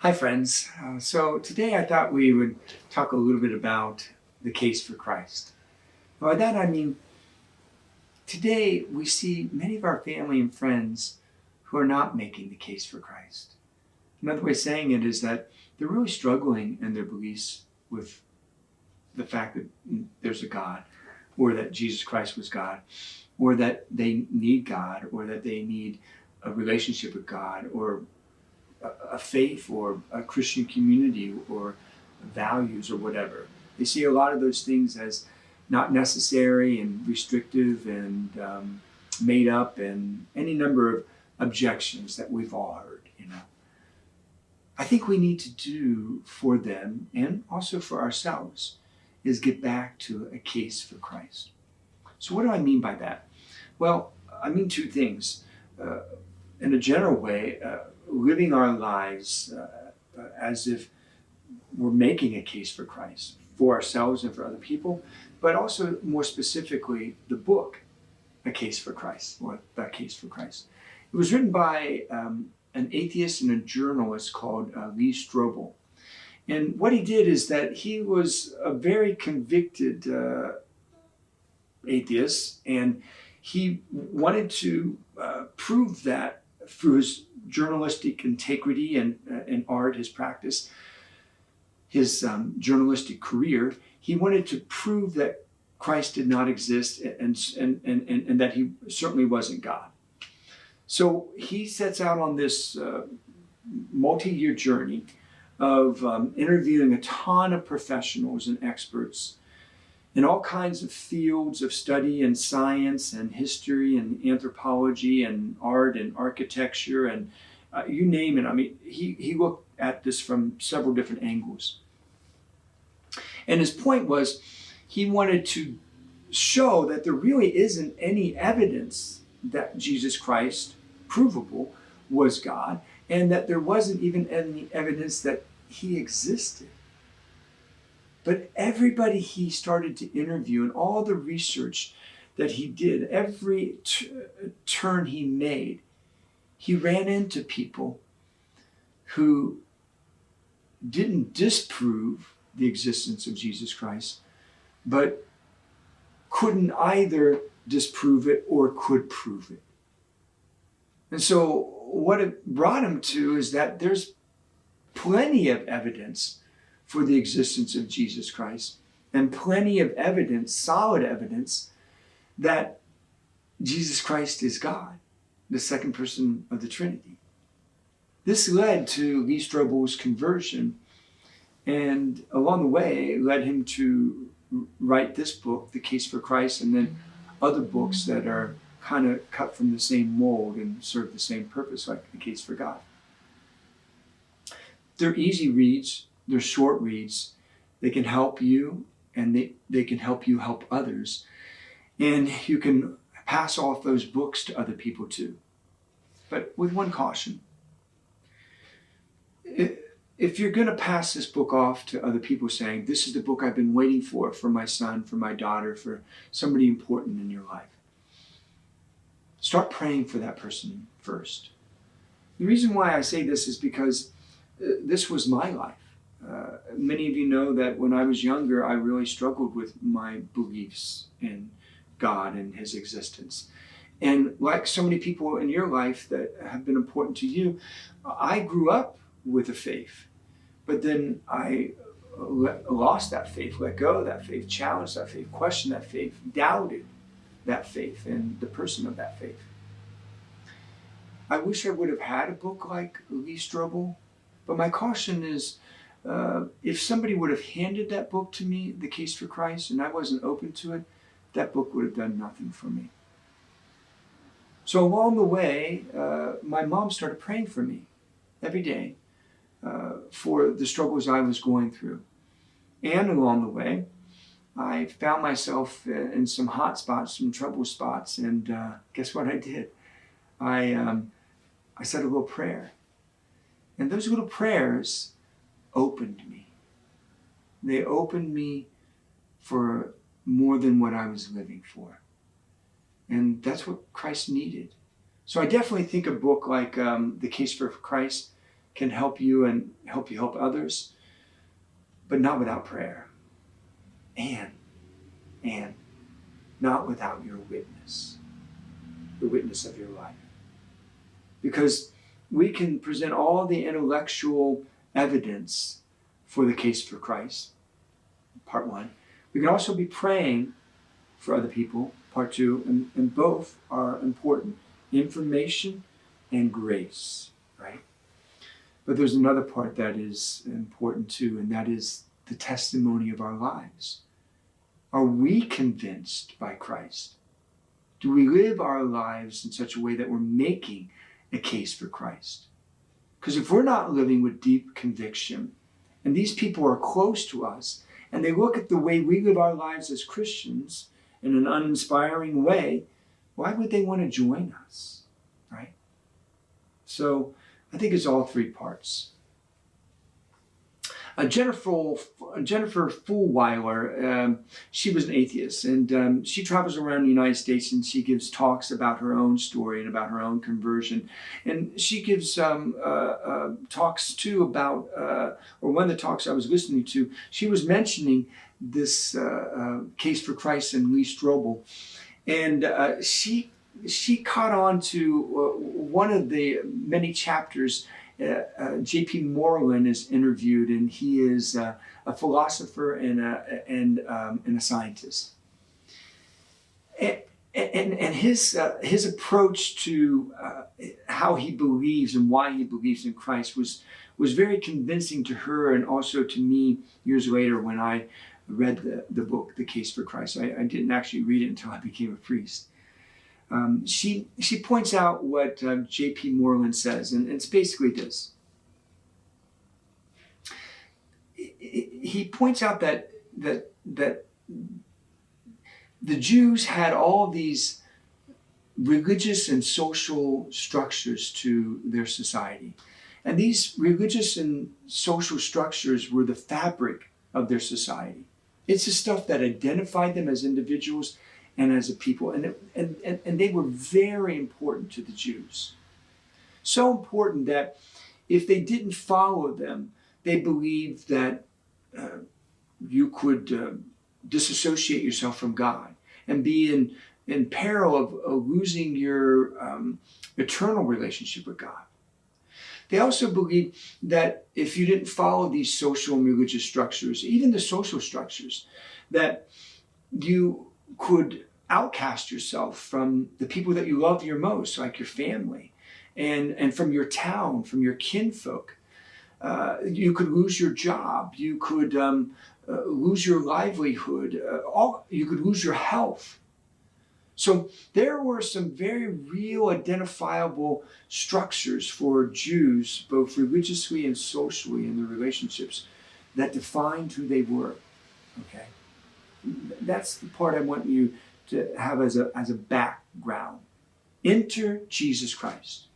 Hi, friends. So today I thought we would talk a little bit about the case for Christ. By that I mean, today we see many of our family and friends who are not making the case for Christ. Another way of saying it is that they're really struggling in their beliefs with the fact that there's a God, or that Jesus Christ was God, or that they need God, or that they need a relationship with God, or a faith or a Christian community or values or whatever. They see a lot of those things as not necessary and restrictive and made up, and any number of objections that we've all heard. I think we need to do for them and also for ourselves is get back to a case for Christ. So what do I mean by that? Well, I mean two things. In a general way, living our lives as if we're making a case for Christ, for ourselves and for other people, but also more specifically, the book, A Case for Christ, or The Case for Christ. It was written by an atheist and a journalist called Lee Strobel. And what he did is that he was a very convicted atheist, and he wanted to prove that through his journalistic integrity and art, his practice, his journalistic career. He wanted to prove that Christ did not exist and that he certainly wasn't God. So he sets out on this multi-year journey of interviewing a ton of professionals and experts in all kinds of fields of study and science and history and anthropology and art and architecture and you name it. I mean, he looked at this from several different angles. And his point was he wanted to show that there really isn't any evidence that Jesus Christ, provable, was God, and that there wasn't even any evidence that he existed. But everybody he started to interview and all the research that he did, every turn he made, he ran into people who didn't disprove the existence of Jesus Christ, but couldn't either disprove it or could prove it. And so what it brought him to is that there's plenty of evidence for the existence of Jesus Christ, and plenty of evidence, solid evidence, that Jesus Christ is God, the second person of the Trinity. This led to Lee Strobel's conversion, and along the way led him to write this book, The Case for Christ, and then other books that are kind of cut from the same mold and serve the same purpose, like The Case for God. They're easy reads. They're short reads. They can help you, and they can help you help others. And you can pass off those books to other people too. But with one caution. If you're going to pass this book off to other people saying, this is the book I've been waiting for my son, for my daughter, for somebody important in your life, start praying for that person first. The reason why I say this is because this was my life. Many of you know that when I was younger, I really struggled with my beliefs in God and his existence. And like so many people in your life that have been important to you, I grew up with a faith. But then I lost that faith, let go of that faith, challenged that faith, questioned that faith, doubted that faith and the person of that faith. I wish I would have had a book like Lee Strobel, but my caution is, if somebody would have handed that book to me, The Case for Christ, and I wasn't open to it, that book would have done nothing for me. So along the way, my mom started praying for me every day for the struggles I was going through. And along the way, I found myself in some hot spots, some trouble spots, and guess what I did? I said a little prayer. And those little prayers opened me. They opened me for more than what I was living for. And that's what Christ needed. So I definitely think a book like The Case for Christ can help you and help you help others, but not without prayer. And not without your witness, the witness of your life. Because we can present all the intellectual evidence for the case for Christ, part one. We can also be praying for other people, part two, and both are important. Information and grace, right? But there's another part that is important too, and that is the testimony of our lives. Are we convinced by Christ? Do we live our lives in such a way that we're making a case for Christ? Because if we're not living with deep conviction, and these people are close to us, and they look at the way we live our lives as Christians in an uninspiring way, why would they want to join us, right? So I think it's all three parts. Jennifer Weiler, she was an atheist, and she travels around the United States, and she gives talks about her own story and about her own conversion. And she gives talks too about, or one of the talks I was listening to, she was mentioning this case for Christ and Lee Strobel. And she caught on to one of the many chapters. J.P. Moreland is interviewed, and he is a philosopher and a scientist. And his approach to how he believes and why he believes in Christ was very convincing to her, and also to me years later when I read the book, The Case for Christ. I didn't actually read it until I became a priest. She points out what J.P. Moreland says, and it's basically this. He points out that the Jews had all these religious and social structures to their society. And these religious and social structures were the fabric of their society. It's the stuff that identified them as individuals and as a people. And they were very important to the Jews. So important that if they didn't follow them, they believed that you could disassociate yourself from God and be in peril of losing your eternal relationship with God. They also believed that if you didn't follow these social and religious structures, even the social structures, that you could outcast yourself from the people that you love your most, like your family, and from your town, from your kinfolk. You could lose your job. You could lose your livelihood. You could lose your health. So there were some very real identifiable structures for Jews, both religiously and socially in their relationships, that defined who they were. Okay, that's the part I want you to have as a background. Enter Jesus Christ.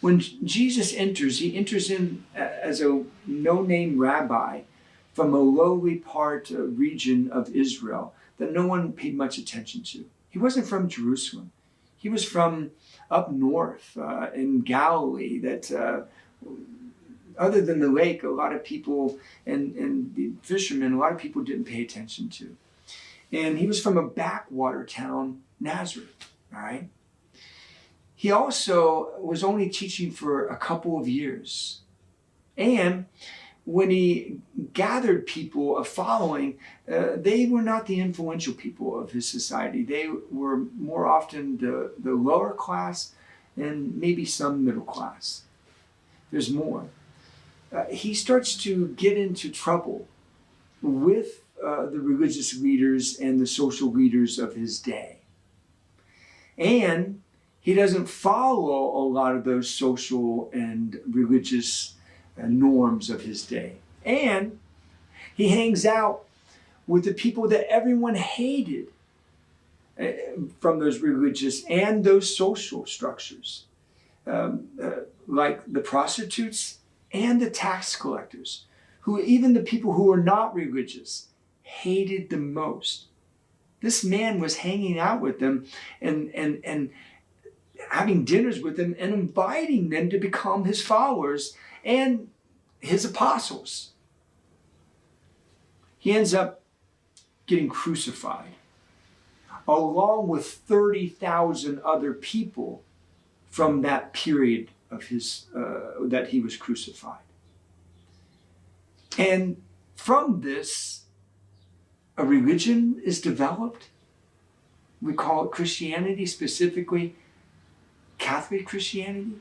When Jesus enters, he enters in as a no-name rabbi from a lowly region of Israel that no one paid much attention to. He wasn't from Jerusalem. He was from up north in Galilee that other than the lake, a lot of people and the fishermen, a lot of people didn't pay attention to. And he was from a backwater town, Nazareth, all right? He also was only teaching for a couple of years. And when he gathered people, a following, they were not the influential people of his society. They were more often the lower class and maybe some middle class. There's more. He starts to get into trouble with the religious leaders and the social leaders of his day. And he doesn't follow a lot of those social and religious norms of his day. And he hangs out with the people that everyone hated from those religious and those social structures, like the prostitutes and the tax collectors, who even the people who were not religious hated the most. This man was hanging out with them and having dinners with them and inviting them to become his followers and his apostles. He ends up getting crucified, along with 30,000 other people from that period of his that he was crucified. And from this, a religion is developed. We call it Christianity, specifically Catholic Christianity.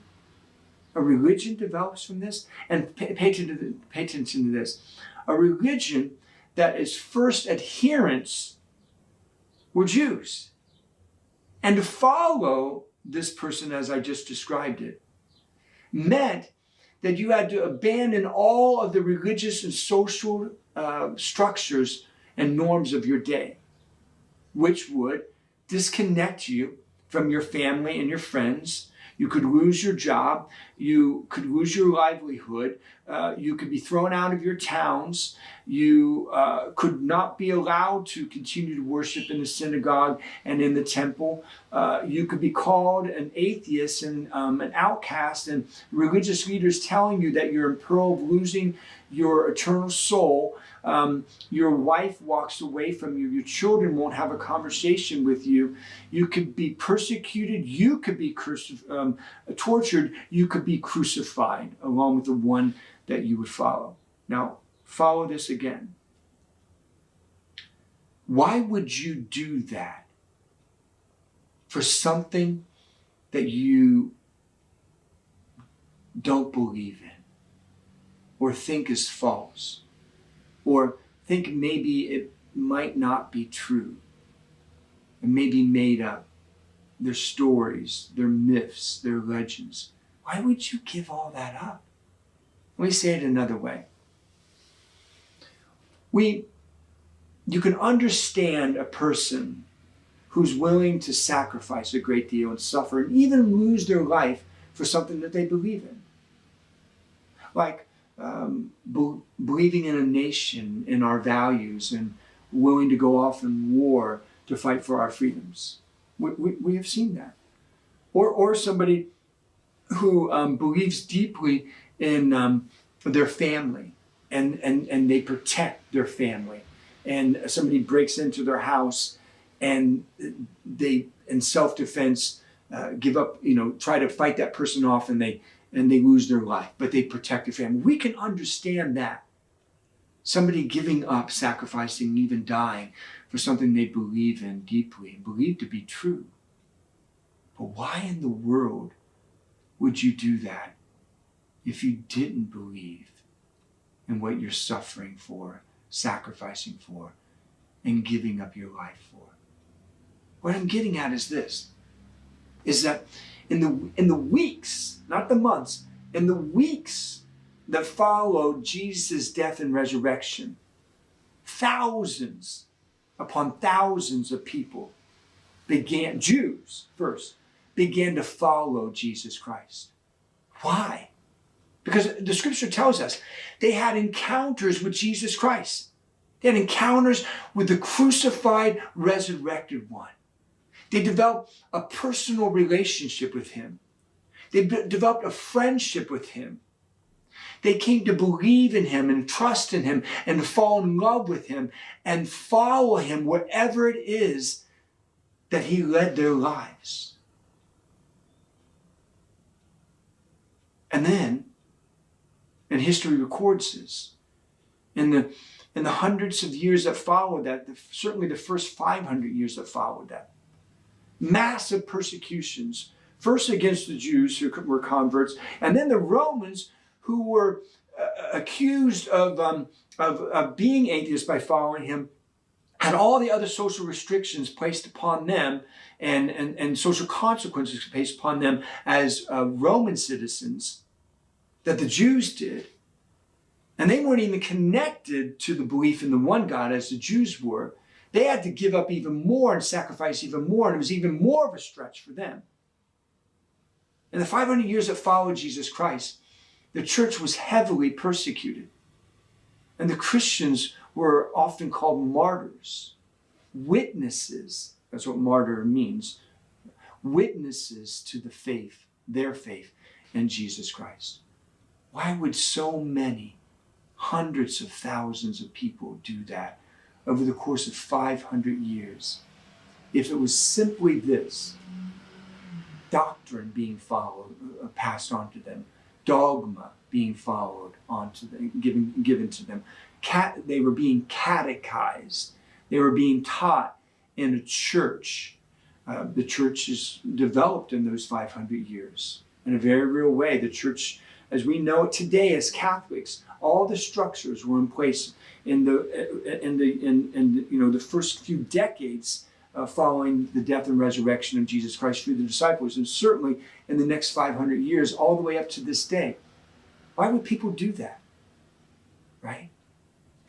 A religion develops from this. And pay attention to this. A religion that its first adherents were Jews. And to follow this person, as I just described it, meant that you had to abandon all of the religious and social structures and norms of your day, which would disconnect you from your family and your friends. You could lose your job. You could lose your livelihood. You could be thrown out of your towns. You could not be allowed to continue to worship in the synagogue and in the temple. You could be called an atheist and an outcast, and religious leaders telling you that you're in peril of losing your eternal soul. Your wife walks away from you. Your children won't have a conversation with you. You could be persecuted. You could be tortured. You could be crucified along with the one that you would follow. Now, follow this again. Why would you do that for something that you don't believe in or think is false? Or think maybe it might not be true. It may be made up. Their stories, their myths, their legends. Why would you give all that up? Let me say it another way. You can understand a person who's willing to sacrifice a great deal and suffer and even lose their life for something that they believe in. Like believing in a nation, in our values, and willing to go off in war to fight for our freedoms. We have seen that. Or somebody who believes deeply in their family and they protect their family. And somebody breaks into their house and they, in self-defense, give up, try to fight that person off, and they lose their life, but they protect their family. We can understand that. Somebody giving up, sacrificing, even dying for something they believe in deeply and believe to be true. But why in the world would you do that if you didn't believe in what you're suffering for, sacrificing for, and giving up your life for? What I'm getting at is this, is that in the weeks, not the months, in the weeks that followed Jesus' death and resurrection, thousands upon thousands of people Jews first, began to follow Jesus Christ. Why? Because the scripture tells us they had encounters with Jesus Christ. They had encounters with the crucified, resurrected one. They developed a personal relationship with him. They developed a friendship with him. They came to believe in him and trust in him and fall in love with him and follow him wherever it is that he led their lives. And then, and history records this, in the hundreds of years that followed that, certainly the first 500 years that followed that, massive persecutions, first against the Jews who were converts, and then the Romans who were accused of being atheists by following him, had all the other social restrictions placed upon them and social consequences placed upon them as Roman citizens that the Jews did. And they weren't even connected to the belief in the one God as the Jews were. They had to give up even more and sacrifice even more, and it was even more of a stretch for them. In the 500 years that followed Jesus Christ, the church was heavily persecuted. And the Christians were often called martyrs, witnesses. That's what martyr means. Witnesses to the faith, their faith in Jesus Christ. Why would so many, hundreds of thousands of people do that over the course of 500 years? If it was simply this, doctrine being followed, passed on to them, dogma being followed on to them, given to them. They were being catechized. They were being taught in a church. The church is developed in those 500 years in a very real way. The church, as we know it today as Catholics, all the structures were in place in the first few decades following the death and resurrection of Jesus Christ through the disciples, and certainly in the next 500 years, all the way up to this day. Why would people do that? Right?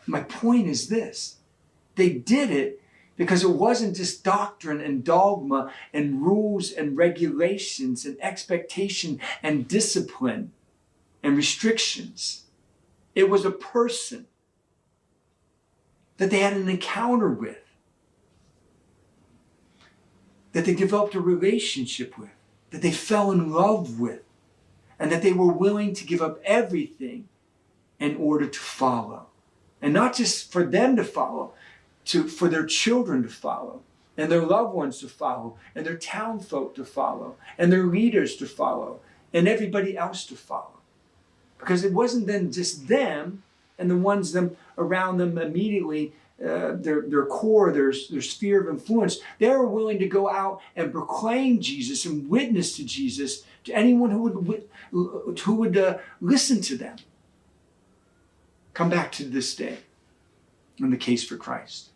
My point is this. They did it because it wasn't just doctrine and dogma and rules and regulations and expectation and discipline and restrictions. It was a person that they had an encounter with, that they developed a relationship with, that they fell in love with, and that they were willing to give up everything in order to follow. And not just for them to follow, for their children to follow, and their loved ones to follow, and their town folk to follow, and their leaders to follow, and everybody else to follow. Because it wasn't then just them and the ones around them immediately, their core, their sphere of influence. They were willing to go out and proclaim Jesus and witness to Jesus to anyone who would listen to them. Come back to this day in the case for Christ.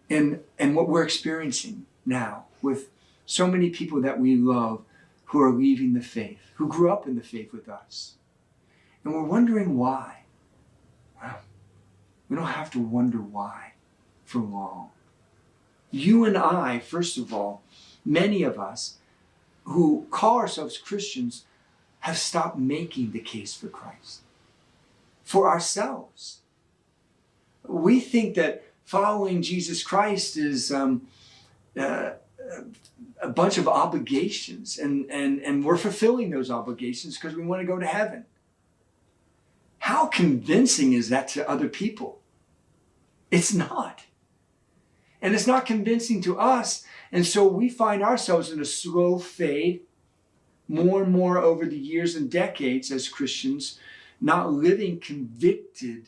And what we're experiencing now with so many people that we love who are leaving the faith, who grew up in the faith with us. And we're wondering why. Well, we don't have to wonder why for long. You and I, first of all, many of us who call ourselves Christians have stopped making the case for Christ. For ourselves. We think that following Jesus Christ is a bunch of obligations, and we're fulfilling those obligations because we want to go to heaven. How convincing is that to other people? It's not. And it's not convincing to us, and so we find ourselves in a slow fade, more and more over the years and decades as Christians, not living convicted,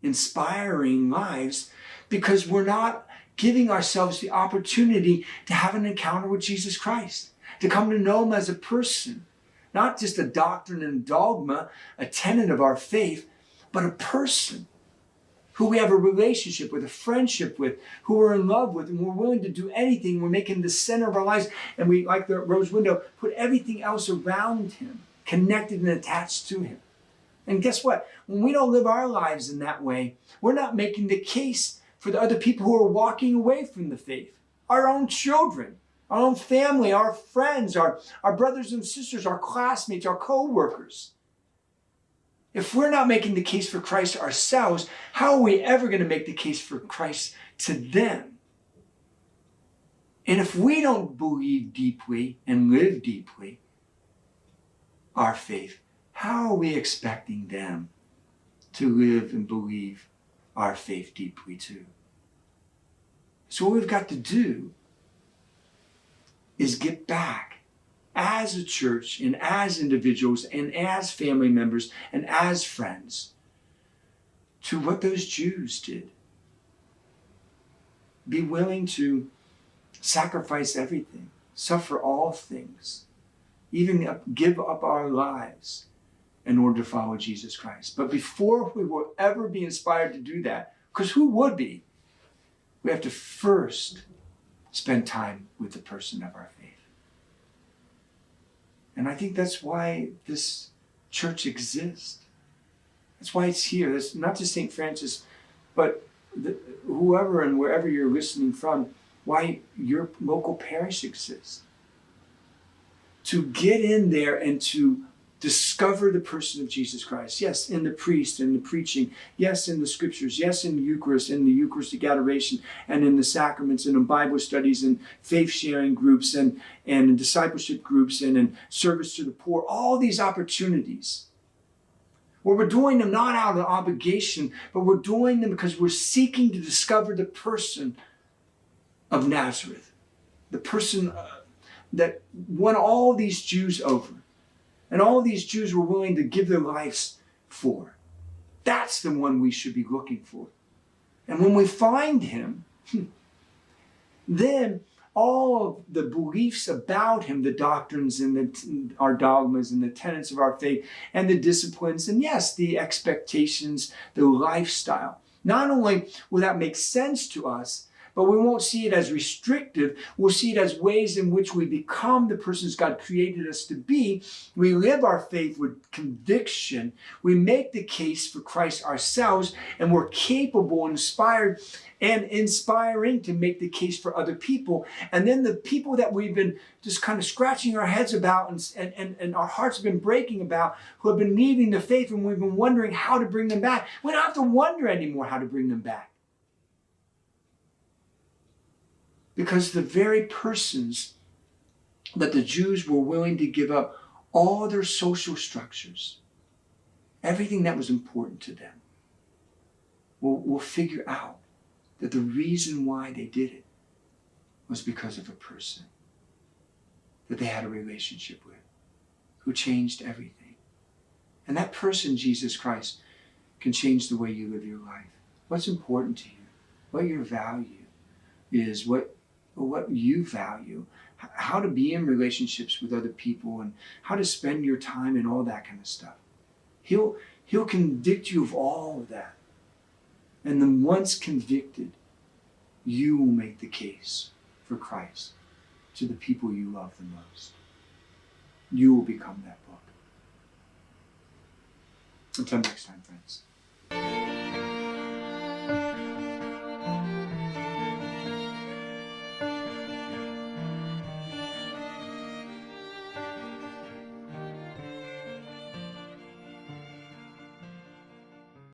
inspiring lives because we're not giving ourselves the opportunity to have an encounter with Jesus Christ, to come to know him as a person, not just a doctrine and dogma, a tenet of our faith, but a person who we have a relationship with, a friendship with, who we're in love with, and we're willing to do anything. We're making the center of our lives, and we, like the rose window, put everything else around him, connected and attached to him. And guess what? When we don't live our lives in that way, we're not making the case for the other people who are walking away from the faith. Our own children, our own family, our friends, our brothers and sisters, our classmates, our co-workers. If we're not making the case for Christ ourselves, how are we ever going to make the case for Christ to them? And if we don't believe deeply and live deeply our faith, how are we expecting them to live and believe our faith deeply too? So what we've got to do is get back as a church and as individuals and as family members and as friends to what those Jews did. Be willing to sacrifice everything, suffer all things, even give up our lives in order to follow Jesus Christ. But before we will ever be inspired to do that, because who would be? We have to first spend time with the person of our faith. And I think that's why this church exists. That's why it's here. That's not just St. Francis, but whoever and wherever you're listening from, why your local parish exists. To get in there and to discover the person of Jesus Christ. Yes, in the priest, in the preaching. Yes, in the scriptures. Yes, in the Eucharistic adoration, and in the sacraments, and in Bible studies, and faith-sharing groups, and in discipleship groups, and in service to the poor. All these opportunities where we're doing them not out of obligation, but we're doing them because we're seeking to discover the person of Nazareth. The person that won all these Jews over. And all these Jews were willing to give their lives for. That's the one we should be looking for. And when we find him, then all of the beliefs about him, the doctrines and our dogmas and the tenets of our faith and the disciplines, and yes, the expectations, the lifestyle, not only will that make sense to us, but we won't see it as restrictive. We'll see it as ways in which we become the persons God created us to be. We live our faith with conviction. We make the case for Christ ourselves, and we're capable, inspired, and inspiring to make the case for other people. And then the people that we've been just kind of scratching our heads about and our hearts have been breaking about, who have been leaving the faith, and we've been wondering how to bring them back. We don't have to wonder anymore how to bring them back. Because the very persons that the Jews were willing to give up all their social structures, everything that was important to them, will figure out that the reason why they did it was because of a person that they had a relationship with, who changed everything. And that person, Jesus Christ, can change the way you live your life. What's important to you, what your value is, what you value, how to be in relationships with other people, and how to spend your time and all that kind of stuff. He'll convict you of all of that. And then once convicted, you will make the case for Christ to the people you love the most. You will become that book. Until next time, friends.